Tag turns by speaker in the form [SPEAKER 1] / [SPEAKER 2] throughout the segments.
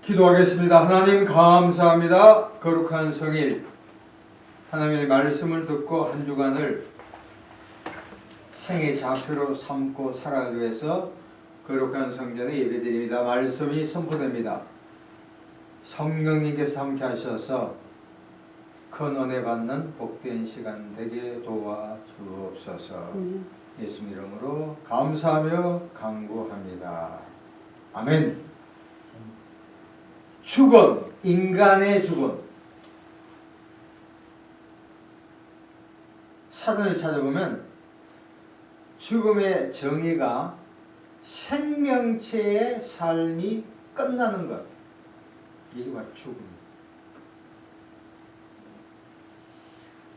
[SPEAKER 1] 기도하겠습니다. 하나님 감사합니다. 거룩한 성일 하나님의 말씀을 듣고 한 주간을 생의 좌표로 삼고 살아가기 위해서 거룩한 성전에 예배드립니다. 말씀이 선포됩니다. 성령님께서 함께 하셔서 큰 은혜 받는 복된 시간 되게 도와주옵소서. 예수 이름으로 감사하며 간구합니다. 아멘. 죽음, 인간의 죽음. 사전을 찾아보면 죽음의 정의가 생명체의 삶이 끝나는 것. 이게 바로 죽음.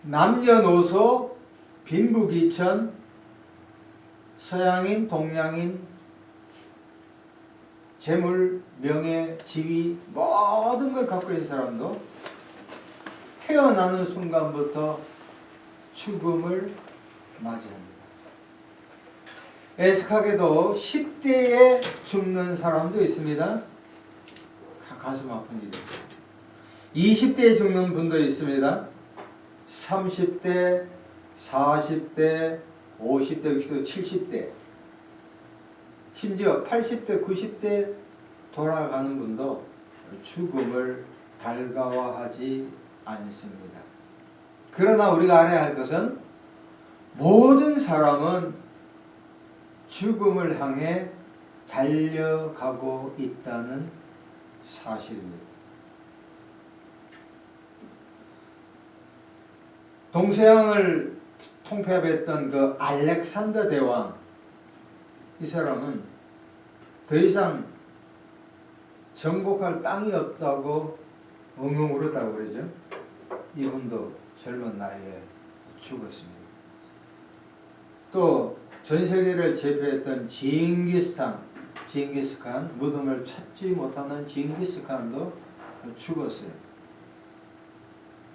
[SPEAKER 1] 남녀노소, 빈부귀천, 서양인, 동양인, 재물, 명예, 지위 모든 걸 갖고 있는 사람도 태어나는 순간부터 죽음을 맞이합니다. 애석하게도 10대에 죽는 사람도 있습니다. 가슴 아픈 일이에요. 20대에 죽는 분도 있습니다. 30대, 40대, 50대, 60대, 70대, 심지어 80대, 90대 돌아가는 분도 죽음을 달가워하지 않습니다. 그러나 우리가 알아야 할 것은 모든 사람은 죽음을 향해 달려가고 있다는 사실입니다. 동서양을 통폐합했던 그 알렉산더 대왕, 이 사람은 더 이상 정복할 땅이 없다고 엉엉 울었다고 그러죠. 이분도 젊은 나이에 죽었습니다. 또 전 세계를 제패했던 징기스칸, 무덤을 찾지 못하는 징기스칸도 죽었어요.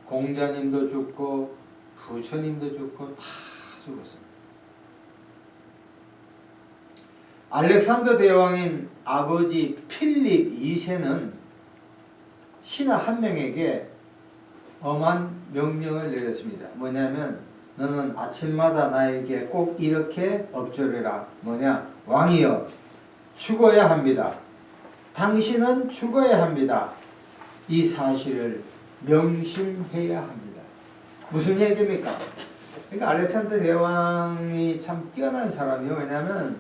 [SPEAKER 1] 공자님도 죽고 부처님도 죽고 다 죽었습니다. 알렉산더 대왕인 아버지 필립 2세는 신하 한 명에게 엄한 명령을 내렸습니다. 뭐냐면 너는 아침마다 나에게 꼭 이렇게 엎조려라. 뭐냐? 왕이여, 죽어야 합니다. 당신은 죽어야 합니다. 이 사실을 명심해야 합니다. 무슨 얘기입니까? 그러니까 알렉산더 대왕이 참 뛰어난 사람이요. 왜냐하면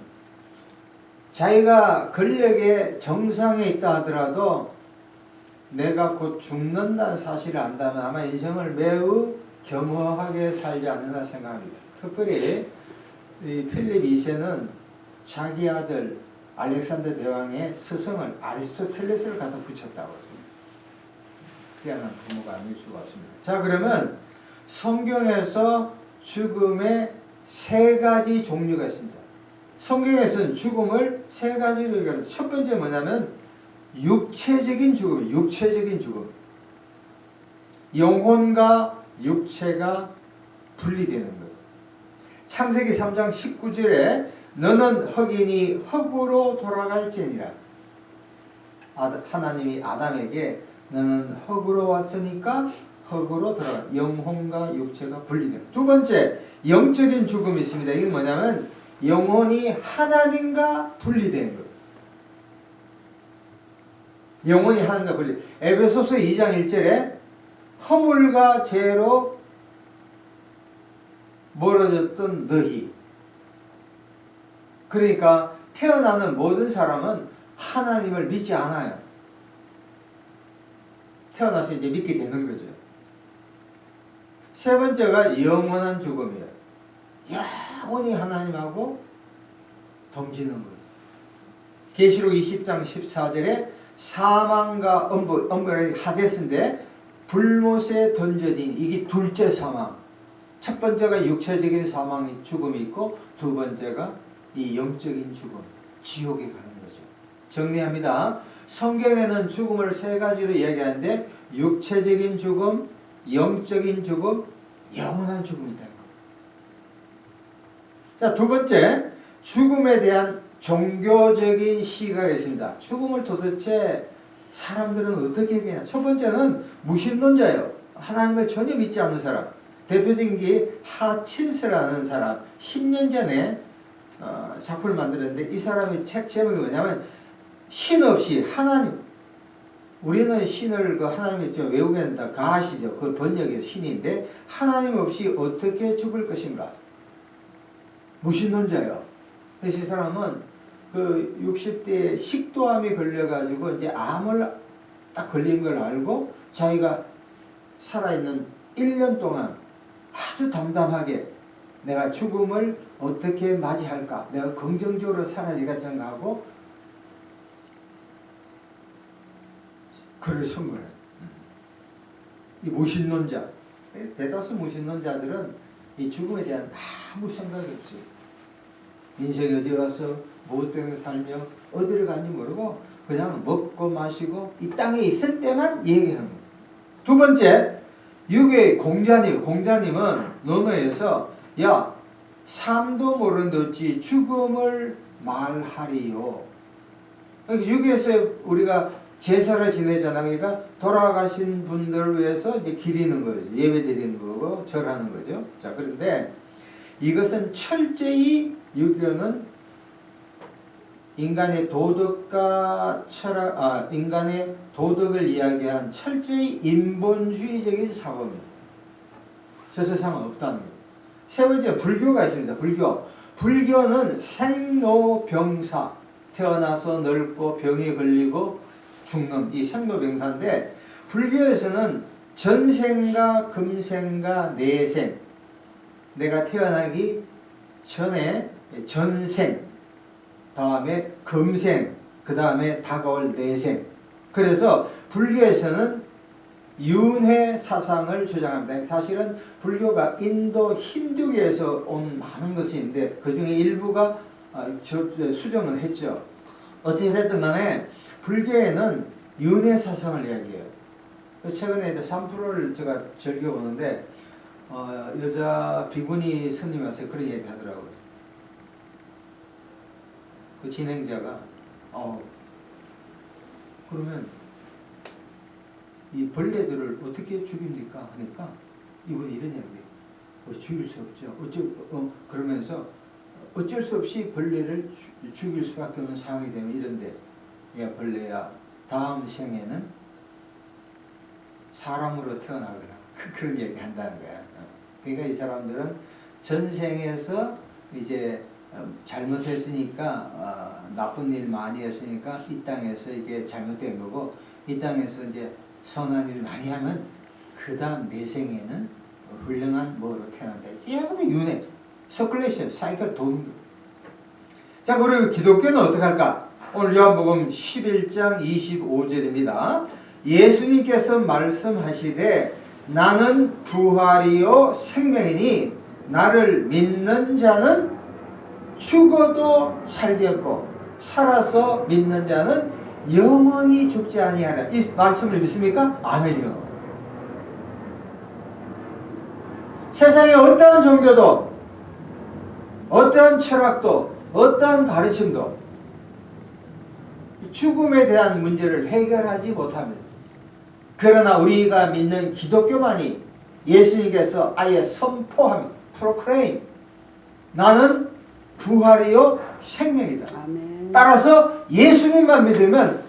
[SPEAKER 1] 자기가 권력의 정상에 있다 하더라도 내가 곧 죽는다는 사실을 안다면 아마 인생을 매우 겸허하게 살지 않는다 생각합니다. 특별히 이 필립 2세는 자기 아들 알렉산더 대왕의 스승을 아리스토텔레스를 갖다 붙였다고 합니다. 희한한 부모가 아닐 수가 없습니다. 자, 그러면 성경에서 죽음의 세 가지 종류가 있습니다. 성경에서는 죽음을 세 가지로 얘기합니다. 첫 번째 뭐냐면 육체적인 죽음. 영혼과 육체가 분리되는 것. 창세기 3장 19절에 너는 흙이니 흙으로 돌아갈지니라. 하나님이 아담에게 너는 흙으로 왔으니까 흙으로 돌아가. 영혼과 육체가 분리돼요. 두 번째, 영적인 죽음이 있습니다. 이게 뭐냐면 영혼이 하나님과 분리되는 것. 영혼이 하나님과 분리. 에베소서 2장 1절에 허물과 죄로 멀어졌던 너희. 그러니까 태어나는 모든 사람은 하나님을 믿지 않아요. 태어나서 이제 믿게 되는 거죠. 세 번째가 영원한 죽음이에요. 영원히 하나님하고 동지는 거예요. 계시록 20장 14절에 사망과 엄벌의 하데스인데 불못에 던져진 이게 둘째 사망. 첫 번째가 육체적인 사망이 죽음이 있고 두 번째가 이 영적인 죽음, 지옥에 가는 거죠. 정리합니다. 성경에는 죽음을 세 가지로 이야기하는데 육체적인 죽음, 영적인 죽음, 영원한 죽음이다. 자, 두 번째, 죽음에 대한 종교적인 시각이 있습니다. 죽음을 도대체 사람들은 어떻게 얘기해요? 첫 번째는 무신론자예요. 하나님을 전혀 믿지 않는 사람. 대표적인 게 하친스라는 사람. 10년 전에 작품을 만들었는데 이 사람의 책 제목이 뭐냐면 신 없이 하나님. 우리는 신을 그 하나님의 외국에는 다 가시죠. 그 번역의 신인데 하나님 없이 어떻게 죽을 것인가? 무신론자예요. 그래서 이 사람은 그 60대에 식도암이 걸려가지고 이제 암을 딱 걸린 걸 알고 자기가 살아있는 1년 동안 아주 담담하게 내가 죽음을 어떻게 맞이할까? 내가 긍정적으로 살아야지가 생각하고 글을 쓴 거예요. 이 무신론자. 대다수 무신론자들은 이 죽음에 대한 아무 생각이 없어요. 인생이 어디 가서 무엇 때문에 살며 어디를 가는지 모르고 그냥 먹고 마시고 이 땅에 있을 때만 얘기하는 거예요. 두 번째, 유교의 공자님은 논어에서 야 삶도 모르는데 어찌 죽음을 말하리요. 유교에서 우리가 제사를 지내잖아. 그러니까 돌아가신 분들을 위해서 이제 기리는 거죠. 예배 드리는 거고 절하는 거죠. 자, 그런데 이것은 철저히 유교는 인간의 도덕과 철학, 인간의 도덕을 이야기한 철저히 인본주의적인 사고입니다. 저 세상은 없다는 거예요. 세 번째, 불교가 있습니다. 불교는 생로병사, 태어나서 늙고 병에 걸리고 죽는 이 생로병사인데 불교에서는 전생과 금생과 내생, 내가 태어나기 전에 전생, 다음에 금생, 그 다음에 다가올 내생. 그래서 불교에서는 윤회 사상을 주장합니다. 사실은 불교가 인도 힌두교에서 온 많은 것이 있는데 그 중에 일부가 수정을 했죠. 어떻게 됐든 간에 불교에는 윤회 사상을 이야기해요. 최근에 이제 3%를 제가 즐겨보는데 여자 비구니 스님이 와서 그런 얘기 하더라고요. 그 진행자가 그러면 이 벌레들을 어떻게 죽입니까? 하니까 이분이 이런 이야기해요. 죽일 수 없죠. 그러면서 어쩔 수 없이 벌레를 죽일 수밖에 없는 상황이 되면 이런데 야 벌레야 다음 생에는 사람으로 태어나거라. 그런 얘기 한다는 거야. 그러니까 이 사람들은 전생에서 이제 잘못했으니까 나쁜 일 많이 했으니까 이 땅에서 이게 잘못된 거고 이 땅에서 이제 선한 일 많이 하면 그 다음 내생에는 훌륭한 뭐로 태어난다. 계속 윤회, 서큘레이션, 사이클 도는 거예요. 자, 그리고 기독교는 어떻게 할까? 오늘 요한복음 11장 25절입니다. 예수님께서 말씀하시되 나는 부활이요 생명이니 나를 믿는 자는 죽어도 살겠고 살아서 믿는 자는 영원히 죽지 아니하리라. 이 말씀을 믿습니까? 아멘이요. 세상에 어떠한 종교도 어떠한 철학도 어떠한 가르침도 죽음에 대한 문제를 해결하지 못합니다. 그러나 우리가 믿는 기독교만이 예수님께서 아예 선포합니다. proclaim. 나는 부활이요 생명이다.
[SPEAKER 2] 아멘.
[SPEAKER 1] 따라서 예수님만 믿으면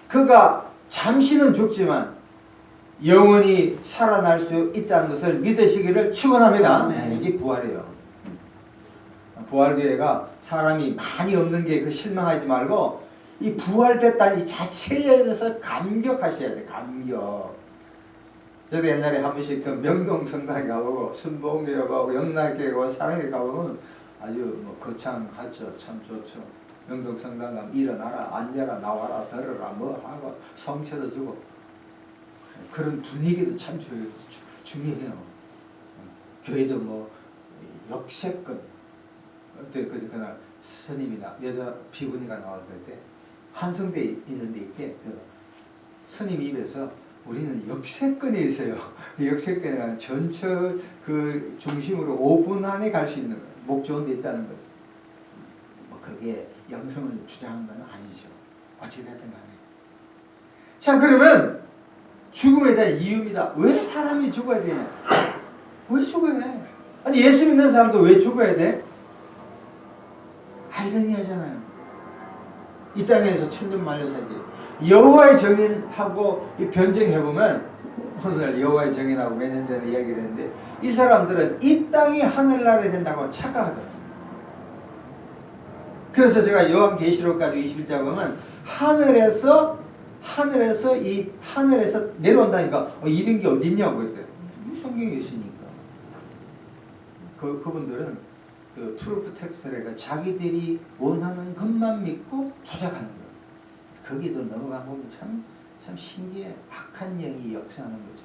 [SPEAKER 1] 그가 잠시는 죽지만 영원히 살아날 수 있다는 것을 믿으시기를 축원합니다. 이게 부활이에요. 부활교회가 사람이 많이 없는 게 그 실망하지 말고 이 부활됐다는 이 자체에 대해서 감격하셔야 돼. 감격. 저도 옛날에 한 번씩 그 명동성당에 가보고 순복교회 가고 영락교회 가고 사랑에 가보면 아주 뭐 거창하죠. 참 좋죠. 명동성당 가면 일어나라, 앉아라, 나와라, 들어라, 뭐 하고 성체도 주고 그런 분위기도 참 중요해요. 교회도 뭐 역세권 어때 그날 스님이나 여자 비구니가 나왔을 때 한성대 있는데 있게 스님 입에서 우리는 역세권에 있어요. 역세권이라는 전체 그 중심으로 5분 안에 갈 수 있는 목 좋은 데 있다는 거죠. 뭐 그게 영성을 주장하는 건 아니죠. 어찌됐든 간에. 자, 그러면 죽음에 대한 이유입니다. 왜 사람이 죽어야 되냐? 왜 죽어야 돼? 아니, 예수 믿는 사람도 왜 죽어야 돼? 아이러니하잖아요. 이 땅에서 천년 만년 살지. 여호와의 정인하고 변증해보면, 오늘 여호와의 정인하고 몇 년 전에 이야기를 했는데, 이 사람들은 이 땅이 하늘나라에 된다고 착각하더라고요. 그래서 제가 요한계시록까지 21장 보면 하늘에서 내려온다니까 이런 게 어딨냐고 그랬대요. 성경에 있으니까. 그분들은 그 프루프 텍스트가 자기들이 원하는 것만 믿고 조작하는 거예요. 거기도 넘어가 보면 참 신기해. 악한 영이 역사하는 거죠.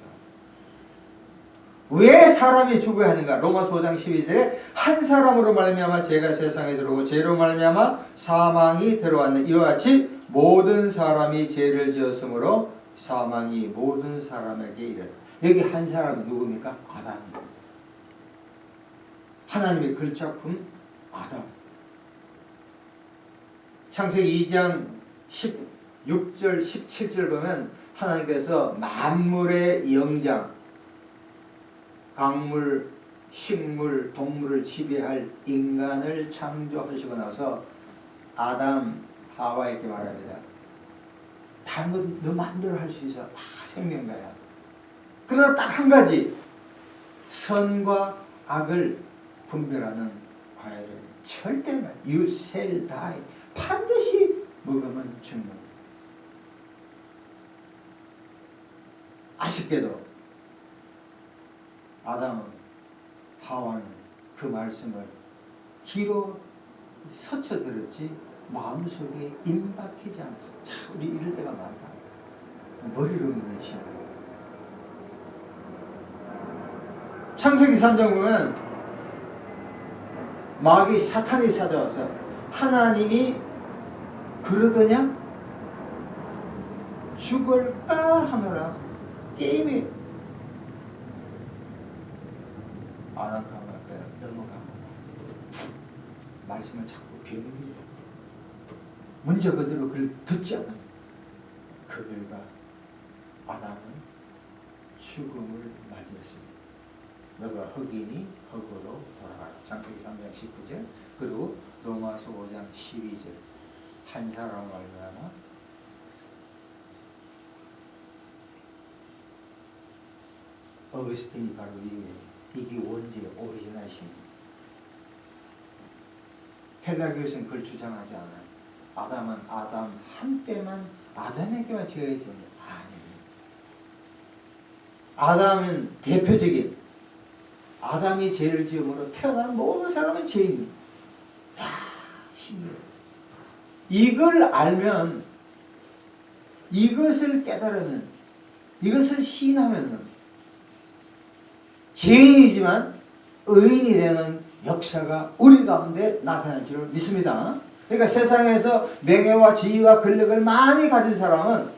[SPEAKER 1] 왜 사람이 죽어야 하는가? 로마서 5장 12절에 한 사람으로 말미암아 죄가 세상에 들어오고 죄로 말미암아 사망이 들어왔네. 이와 같이 모든 사람이 죄를 지었으므로 사망이 모든 사람에게 이르렀다. 여기 한 사람은 누굽니까? 아담입니다. 하나님의 글작품 아담. 창세기 2장 16절 17절 보면 하나님께서 만물의 영장, 강물, 식물, 동물을 지배할 인간을 창조하시고 나서 아담, 하와에게 말합니다. 다른 건 너 마음대로 할 수 있어. 다 생명가야. 그러나 딱 한 가지, 선과 악을 분별하는 과일은 절대 말. You shall die. 반드시 먹으면 죽는. 아쉽게도 아담은 하와는 그 말씀을 귀로 스쳐들었지 마음속에 임박히지 않았어. 참 우리 이럴 때가 많다. 머리로 믿는 신앙. 창세기 3장 보면 마귀 사탄이 찾아와서 하나님이 그러더냐? 죽을까 하노라. 게임에 아낙하면 넘어가고 말씀을 자꾸 변해요. 문제 그대로 그걸 듣지 않아요. 그 결과 아담은 죽음을 맞이했습니다. 너가 흑이니 흑으로 돌아가라. 창세기 3장 19절 그리고 로마서 5장 12절 한 사람 말미암아 어거스틴이 바로 이게 원죄의 오리지널 신입니다. 펠라기오스는 그걸 주장하지 않아요. 아담은 아담 한때만 아담에게만 죄가 있죠. 아니에요. 아담은 대표적인 아담이 죄를 지음으로 태어난 모든 사람은 죄인입니다. 야, 신기해요. 이걸 알면 이것을 깨달으면 이것을 시인하면 죄인이지만 의인이 되는 역사가 우리 가운데 나타날 줄 믿습니다. 그러니까 세상에서 명예와 지위와 권력을 많이 가진 사람은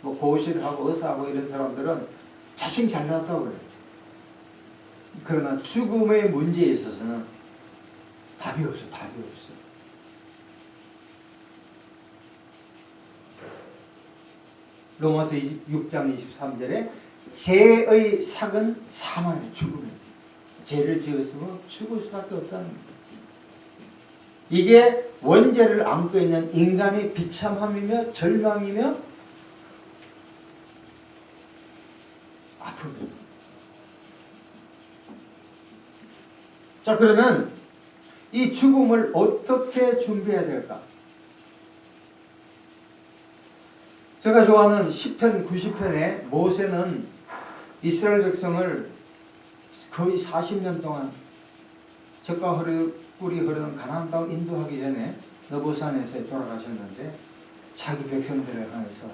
[SPEAKER 1] 뭐 고시를 하고 의사하고 이런 사람들은 자신 잘 나왔다고 그래요. 그러나 죽음의 문제에 있어서는 답이 없어. 답이 없어. 로마서 6장 23절에 죄의 삭은 사망의 죽음입니다. 죄를 지었으면 죽을 수밖에 없다는 겁니다. 이게 원죄를 안고 있는 인간의 비참함이며 절망이며 아픔입니다. 자, 그러면 이 죽음을 어떻게 준비해야 될까? 제가 좋아하는 시편 90편에 모세는 이스라엘 백성을 거의 40년 동안 젖과 꿀이 흐르는 가나안 땅 인도하기 전에 너보산에서 돌아가셨는데 자기 백성들을 향해서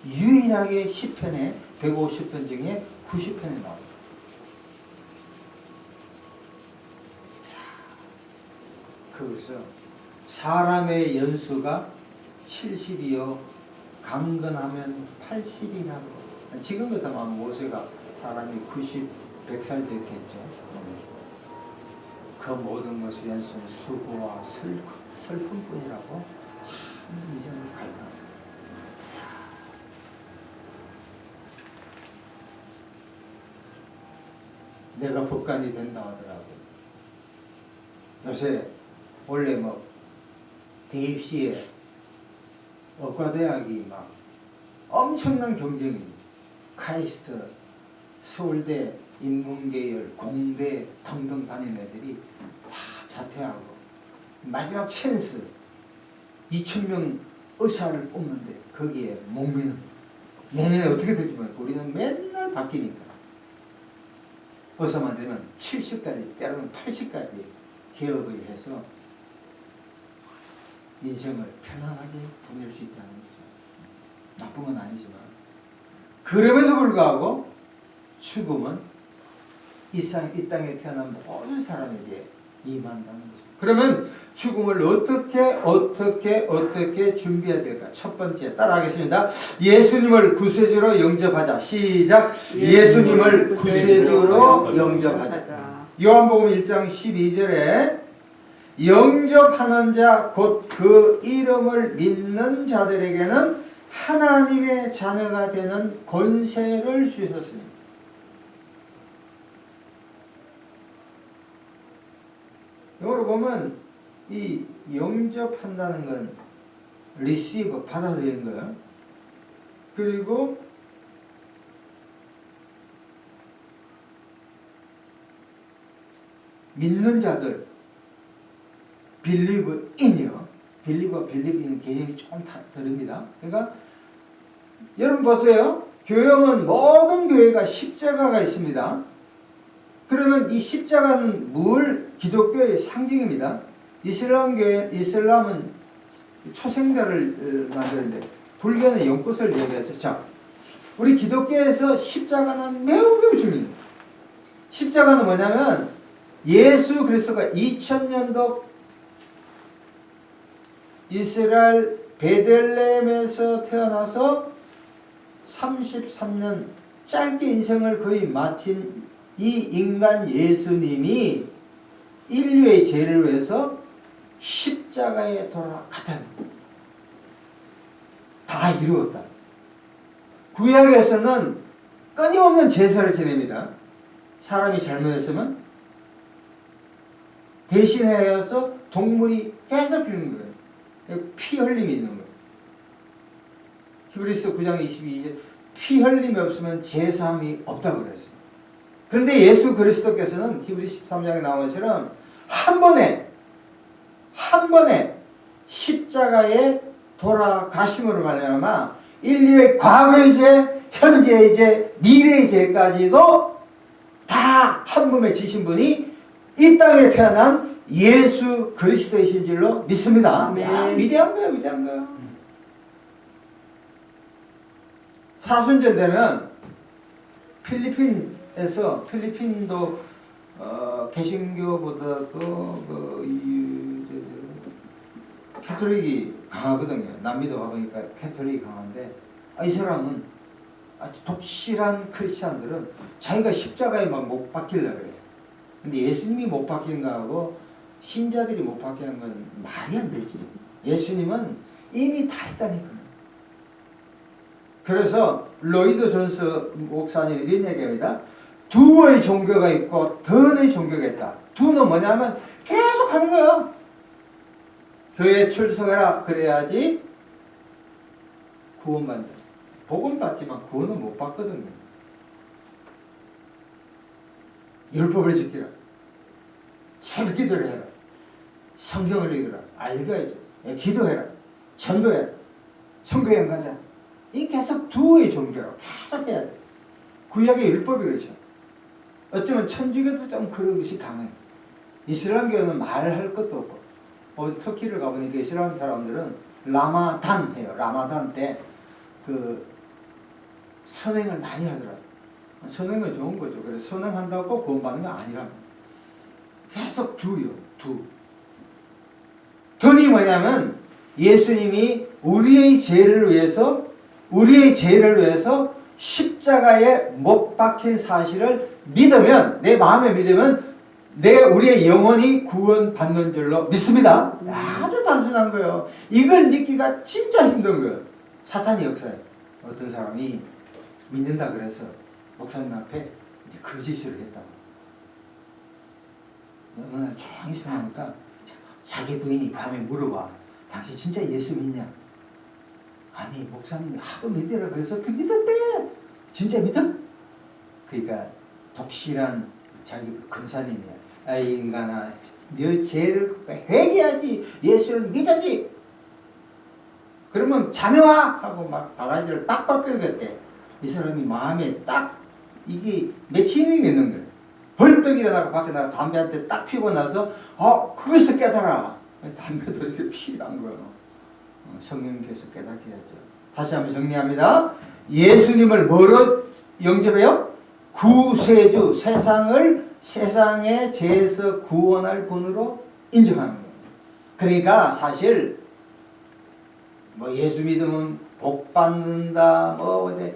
[SPEAKER 1] 유일하게 시편에 150편 중에 90편에 나옵니다. 거기서 사람의 연수가 70이요 강건하면 80이라고. 지금 같으면 모세가 사람이 90, 100살 됐겠죠. 그 모든 것의 연수는 수고와 슬픔뿐이라고 참 이전을 갈등합니다. 내가 법관이 된다 하더라고. 요새 원래 뭐 대입시에 의과대학이 막 엄청난 경쟁이, 카이스트, 서울대, 인문계열, 공대 등등 다니는 애들이 다 자퇴하고 마지막 찬스 2,000명 의사를 뽑는데 거기에 목매는, 내년에 어떻게 될지 모르겠고 우리는 맨날 바뀌니까 의사만 되면 70까지 때로는 80까지 개업을 해서 인생을 편안하게 보낼 수 있다는 거죠. 나쁜 건 아니지만 그럼에도 불구하고 죽음은 이 땅에 태어난 모든 사람에게 임한다는 거죠. 그러면 죽음을 어떻게 준비해야 될까? 첫 번째 따라하겠습니다. 예수님을 구세주로 영접하자. 시작. 예수님을 구세주로 영접하자. 요한복음 1장 12절에 영접하는 자 곧 그 이름을 믿는 자들에게는 하나님의 자녀가 되는 권세를 주셨으니. 이거로 보면 이 영접한다는 건 receive, 받아들이는 거예요. 그리고 믿는 자들, believe in이요. believe in 개념이 조금 다릅니다. 그러니까 여러분 보세요. 교회는 모든 교회가 십자가가 있습니다. 그러면 이 십자가는 기독교의 상징입니다. 이슬람은 초생자를 만드는데 불교는 연꽃을 얘기하죠. 자, 우리 기독교에서 십자가는 매우 중요해요. 십자가는 뭐냐면 예수 그리스도가 2000년도 이스라엘 베들레헴에서 태어나서 33년 짧게 인생을 거의 마친 이 인간 예수님이 인류의 죄를 위해서 십자가에 돌아갔다. 다 이루었다. 구약에서는 끊임없는 제사를 지냅니다. 사람이 잘못했으면 대신하여서 동물이 계속 죽는 거예요. 피 흘림이 있는 거예요. 히브리서 9장 22절 피 흘림이 없으면 제사함이 없다고 그랬어요. 그런데 예수 그리스도께서는 히브리 13장에 나온 것처럼 한 번에 십자가에 돌아가심으로 말미암아 인류의 과거의 죄, 현재의 죄, 미래의 죄까지도 다 한 몸에 지신 분이 이 땅에 태어난 예수 그리스도이신 줄로 믿습니다. 야, 위대한 거예요, 위대한 거예요. 사순절 되면 필리핀도 개신교보다도 캐톨릭이 강하거든요. 남미도 가보니까 캐톨릭이 강한데 이 사람은 아주 독실한 크리스찬들은 자기가 십자가에 막 못 박히려고 그래요. 근데 예수님이 못 박힌 거하고 신자들이 못 박힌 건 말이 안 되지. 예수님은 이미 다 했다니까. 그래서 로이드 존스 목사님 이런 얘기합니다. 두의 종교가 있고 던의 종교가 있다. 두는 뭐냐면 계속 하는 거예요. 교회에 출석해라. 그래야지 구원받는다. 복음 받지만 구원은 못 받거든요. 율법을 지키라. 새벽 기도를 해라. 성경을 읽으라. 읽어야죠. 기도해라. 전도해라. 성교여행 가자. 이 계속 두의 종교라고 계속 해야 돼. 구약의 율법이 그렇죠. 어쩌면 천주교도 좀 그런 것이 강해요. 이슬람교는 말할 것도 없고, 터키를 가보니까 이슬람 사람들은 라마단 해요. 라마단 때 선행을 많이 하더라고요. 선행은 좋은 거죠. 그래서 선행한다고 구원받는 건 아니라고. 계속 두요. 던이 뭐냐면 예수님이 우리의 죄를 위해서 십자가에 못 박힌 사실을 믿으면, 내 마음에 믿으면 우리의 영혼이 구원받는 줄로 믿습니다. 아주 단순한 거예요. 이걸 믿기가 진짜 힘든 거예요. 사탄이 역사에 어떤 사람이 믿는다 그래서 목사님 앞에 이제 거짓을 했다고. 어느 날 조용히 생각하니까 자기 부인이 밤에 물어봐. 당신 진짜 예수 믿냐? 아니 목사님이 하도 믿으라 그래서 그 믿었대. 진짜 믿어? 그러니까 독실한 자기 근사님이야. 아이 인간아, 너 죄를 회개하지. 예수를 믿어지. 그러면 자녀와 하고 막 바가지를 빡빡 긁었대. 이 사람이 마음에 딱 이게 맺힘이 있는 거야. 벌떡 일어나고 밖에 나가 담배 한 대 딱 피고 나서 그것을 깨달아. 담배도 이렇게 피란 거야. 성령님께서 깨닫게 하죠. 다시 한번 정리합니다. 예수님을 뭐로 영접해요? 구세주, 세상의 죄에서 구원할 분으로 인정하는 거예요. 그러니까 사실 뭐 예수 믿으면 복 받는다,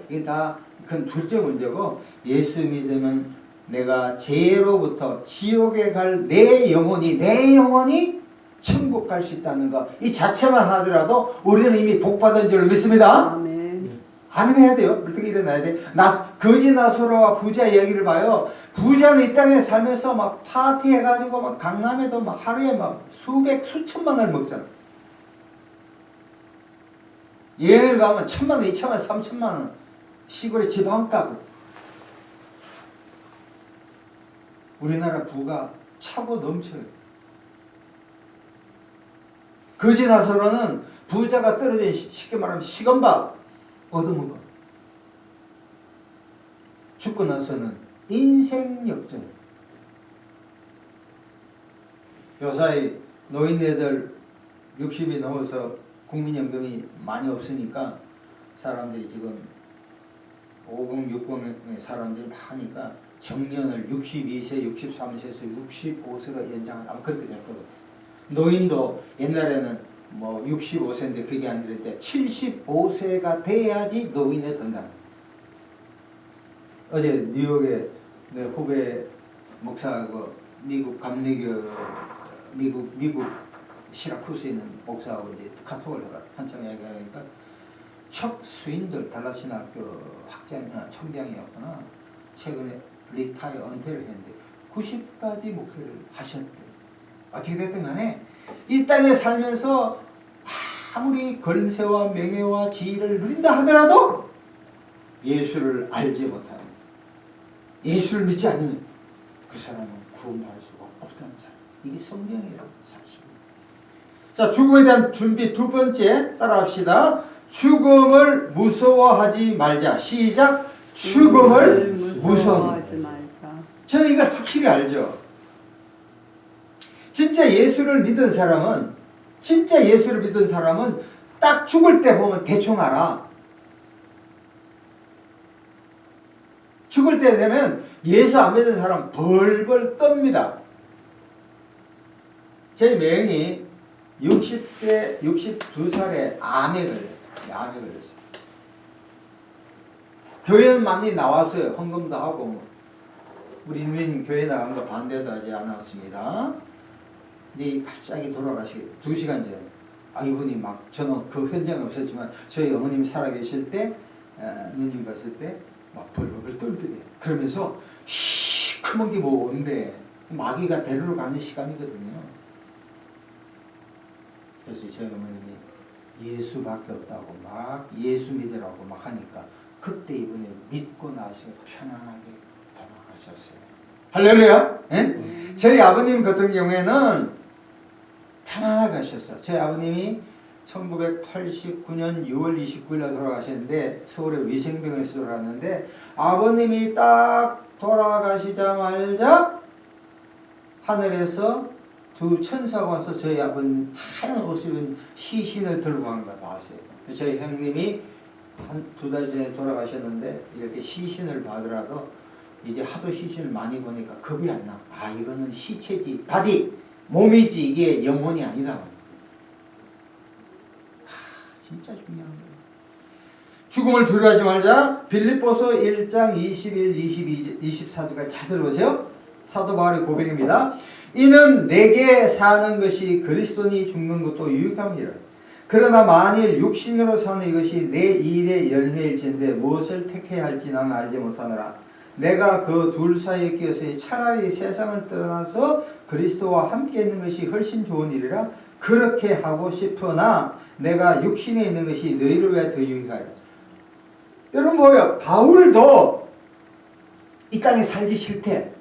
[SPEAKER 1] 이게 다 그건 둘째 문제고, 예수 믿으면 내가 죄로부터 지옥에 갈 내 영혼이 천국 갈 수 있다는 거, 이 자체만 하더라도 우리는 이미 복 받은 줄 믿습니다.
[SPEAKER 2] 아멘.
[SPEAKER 1] 아멘 해야 돼요. 물떡 일어나야 돼. 거지 나사로와 부자 얘기를 봐요. 부자는 이 땅에 살면서 막 파티해가지고 막 강남에도 막 하루에 막 수천만 원을 먹잖아. 여행을 가면 1,000만 원, 2,000만 원, 3,000만 원 시골에 집 한 가구. 우리나라 부가 차고 넘쳐요. 거지 나서로는 부자가 떨어진 쉽게 말하면 식은밥 얻어먹어. 죽고 나서는 인생 역전. 요사이 노인네들 60이 넘어서 국민연금이 많이 없으니까 사람들이 지금 50, 60의 사람들이 많으니까 정년을 62세, 63세에서 65세로 연장을 하면 그렇게 될 거거든요. 노인도 옛날에는 뭐 65세인데 그게 아니라 75세가 돼야지 노인에 든다. 어제 뉴욕에 내 후배 목사하고 미국 감리교 미국 시라쿠스에 있는 목사하고 이제 카톡을 해가 한참 얘기하니까 척 스윈들 달라스나 학교 총장이었구나. 최근에 리타이어 은퇴를 했는데 90까지 목회를 하셨대. 어떻게 됐든 간에 이 땅에 살면서 아무리 권세와 명예와 지위를 누린다 하더라도 예수를 알지 못하는, 예수를 믿지 않으면 그 사람은 구원받을 수가 없다는 사람. 이게 성경이라는 사실입니다. 자, 죽음에 대한 준비 두 번째 따라합시다. 죽음을 무서워하지 말자. 시작. 죽음을 무서워하지 말자. 저는 이걸 확실히 알죠. 진짜 예수를 믿은 사람은 딱 죽을 때 보면 대충 알아. 죽을 때 되면 예수 안 믿은 사람 벌벌 떱니다. 제 매형이 62살에 암에 걸렸어요. 교회는 많이 나왔어요. 헌금도 하고. 우리 인민 교회 나간 거 반대도 하지 않았습니다. 근데 갑자기 돌아가시게 2시간 전에 이분이 막, 저는 그 현장에 없었지만 저희 어머님이 살아계실 때 누님 봤을 때 막 벌벌 떨더래요. 그러면서 시커먼 게 뭐 온대. 마귀가 데리러 가는 시간이거든요. 그래서 저희 어머님이 예수밖에 없다고 막 예수 믿으라고 막 하니까 그때 이분이 믿고 나서 편안하게 돌아가셨어요. 할렐루야. 예? 저희 아버님 같은 경우에는 편안하게 가셨어. 저희 아버님이 1989년 6월 29일에 돌아가셨는데 서울의 위생병원에서 돌아갔는데 아버님이 딱 돌아가시자마자 하늘에서 두 천사가 와서 저희 아버님 하얀 옷을 입은 시신을 들고 간 걸 봤어요. 저희 형님이 한 2달 전에 돌아가셨는데 이렇게 시신을 봐더라도 이제 하도 시신을 많이 보니까 겁이 안 나. 이거는 시체지, 바디, 몸이지 이게 영혼이 아니다. 진짜 중요한 거예요. 죽음을 두려워하지 말자. 빌립보서 1장 21, 22, 24절까지 잘 들어보세요. 사도 바울의 고백입니다. 이는 내게 사는 것이 그리스도니 죽는 것도 유익함이라. 그러나 만일 육신으로 사는 이것이 내 일의 열매일진데 무엇을 택해야 할지 나는 알지 못하노라. 내가 그 둘 사이에 끼어서 차라리 세상을 떠나서 그리스도와 함께 있는 것이 훨씬 좋은 일이라 그렇게 하고 싶으나 내가 육신에 있는 것이 너희를 위하여 더 유익하리라. 여러분 뭐예요? 바울도 이 땅에 살기 싫대.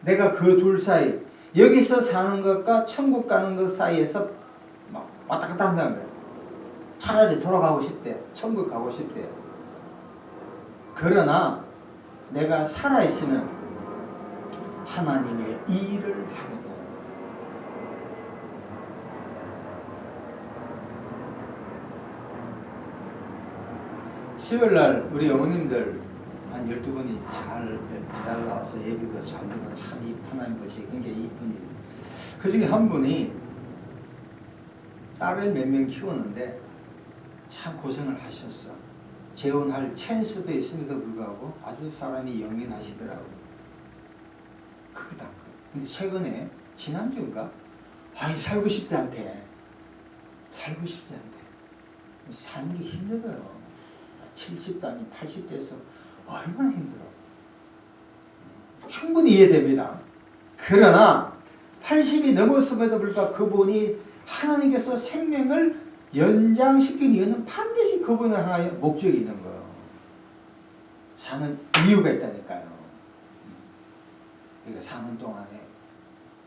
[SPEAKER 1] 내가 그 둘 사이, 여기서 사는 것과 천국 가는 것 사이에서 막 왔다 갔다 한다는 거예요. 차라리 돌아가고 싶대. 천국 가고 싶대. 그러나 내가 살아있으면 하나님의 일을 하겠다. 10월날 우리 어머님들 한 12분이 잘 기다려 나와서 예비도 잘 듣고 참 하나님 것이 굉장히 이쁜 일. 그 중에 한 분이 딸을 몇 명 키우는데 참 고생을 하셨어. 재혼할 찬스도 있음에도 불구하고 아주 사람이 영민하시더라고요. 그거다. 근데 최근에 지난주인가? 아니 살고 싶지 않대. 살고 싶지 않대. 사는 게 힘들어요. 70도 아니 80대에서 얼마나 힘들어. 충분히 이해됩니다. 그러나 80이 넘었음에도 불구하고 그분이 하나님께서 생명을 연장시킨 이유는 반드시 그분을 향하여 목적이 있는 거예요. 사는 이유가 있다니까요. 그러니까 사는 동안에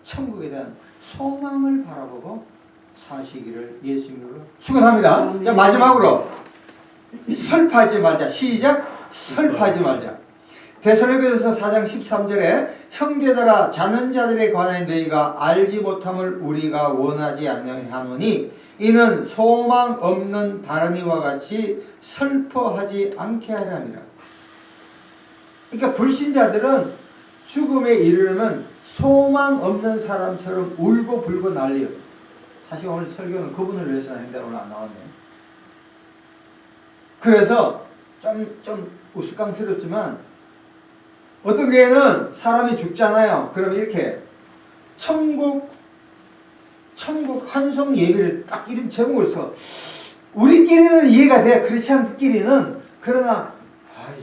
[SPEAKER 1] 천국에 대한 소망을 바라보고 사시기를 예수님으로 축원합니다. 자, 마지막으로 설파하지 말자. 시작. 설파하지 말자. 데살로니가서 4장 13절에 형제들아 자는 자들에 관하여 너희가 알지 못함을 우리가 원하지 아니하노니 이는 소망 없는 다른 이와 같이 슬퍼하지 않게 하려 함이라. 그러니까 불신자들은 죽음에 이르려면 소망 없는 사람처럼 울고 불고 난리요. 사실 오늘 설교는 그분을 위해서 하는데 오늘 안 나왔네요. 그래서 좀 우스꽝스럽지만 어떤 교회는 사람이 죽잖아요. 그럼 이렇게 천국 환송 예배를 딱 이런 제목을 써. 우리끼리는 이해가 돼. 그렇지 않기는. 그러나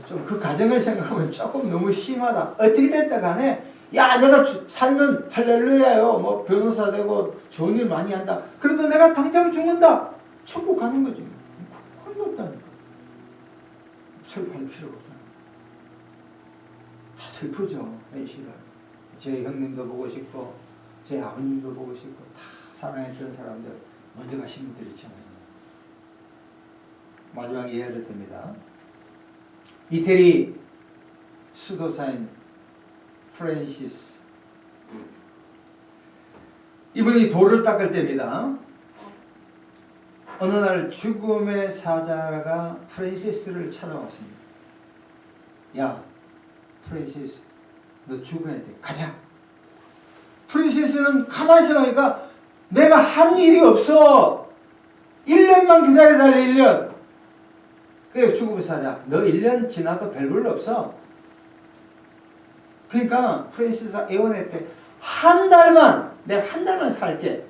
[SPEAKER 1] 좀 그 가정을 생각하면 조금 너무 심하다. 어떻게 됐다 간에 야 내가 살면 할렐루야요. 뭐 변호사 되고 좋은 일 많이 한다. 그래도 내가 당장 죽는다. 천국 가는 거지. 그건 없다니까. 슬퍼할 필요가 없다. 다 슬프죠. 현실은. 제 형님도 보고 싶고 제 아버님도 보고 싶고 다 사랑했던 사람들 먼저 가신 분들 있잖아요. 마지막 예를 듭니다. 이태리 수도사인 프랜시스, 이분이 돌을 닦을 때입니다. 어느 날 죽음의 사자가 프랜시스를 찾아왔습니다. 야 프랜시스 너 죽어야 돼. 가자. 프랜시스는 가만히 생각하니까 내가 한 일이 없어. 1년만 기다려달라. 1년. 그래 죽음의 사자 너 1년 지나도 별볼 없어. 그러니까 프랜시스가 애원했대. 한 달만 내가 한 달만 살게.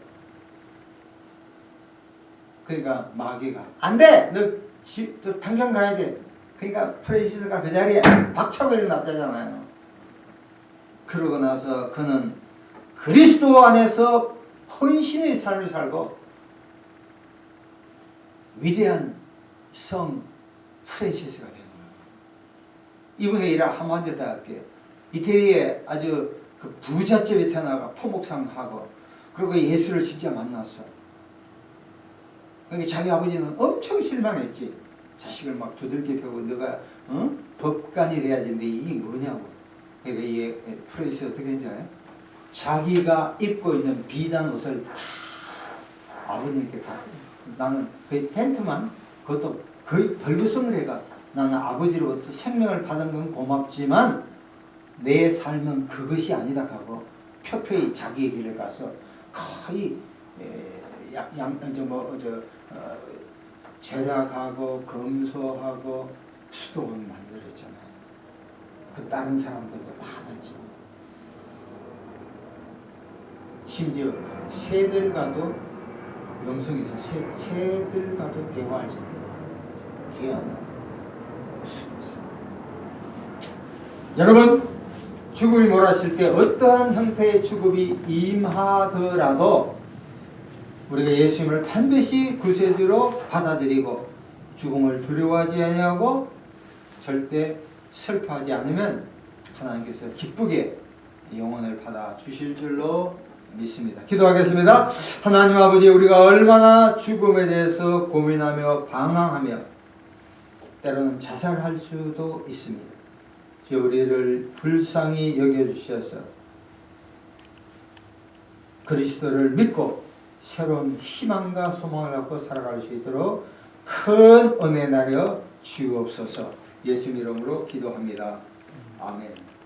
[SPEAKER 1] 그러니까 마귀가 안돼 너 당장 가야 돼. 그러니까 프랜시스가 그 자리에 박차고 놨다잖아요. 그러고 나서 그는 그리스도 안에서 헌신의 삶을 살고 위대한 성 프랜시스가 된 거예요. 이분의 일을 한마디로 다 할게요. 이태리에 아주 그 부잣집에 태어나가 포목상하고 그리고 예수를 진짜 만났어. 그러니까 자기 아버지는 엄청 실망했지. 자식을 막 두들겨 패고 너가 법관이 돼야지 이게 뭐냐고. 그러니까 이 프랜시스 어떻게 했는지 알아요? 자기가 입고 있는 비단 옷을 다 아버님께 다 나는 그 팬트만 그것도 거의 벌거성을 해가 나는 아버지로부터 생명을 받은 건 고맙지만 내 삶은 그것이 아니다 하고 표표히 자기의 길을 가서 거의 절약하고 검소하고 수도원 만들었잖아요. 그 다른 사람들도 많았지. 심지어 새들과도 영성에서 새들과도 대화할 정도로 귀한 여러분, 죽음이 몰아칠 때 어떠한 형태의 죽음이 임하더라도 우리가 예수님을 반드시 구세주로 받아들이고 죽음을 두려워하지 아니하고 절대 슬퍼하지 않으면 하나님께서 기쁘게 영혼을 받아 주실 줄로 믿습니다. 기도하겠습니다. 하나님 아버지, 우리가 얼마나 죽음에 대해서 고민하며 방황하며 때로는 자살할 수도 있습니다. 주여, 우리를 불쌍히 여겨주셔서 그리스도를 믿고 새로운 희망과 소망을 갖고 살아갈 수 있도록 큰 은혜 나려 주옵소서. 예수님 이름으로 기도합니다. 아멘.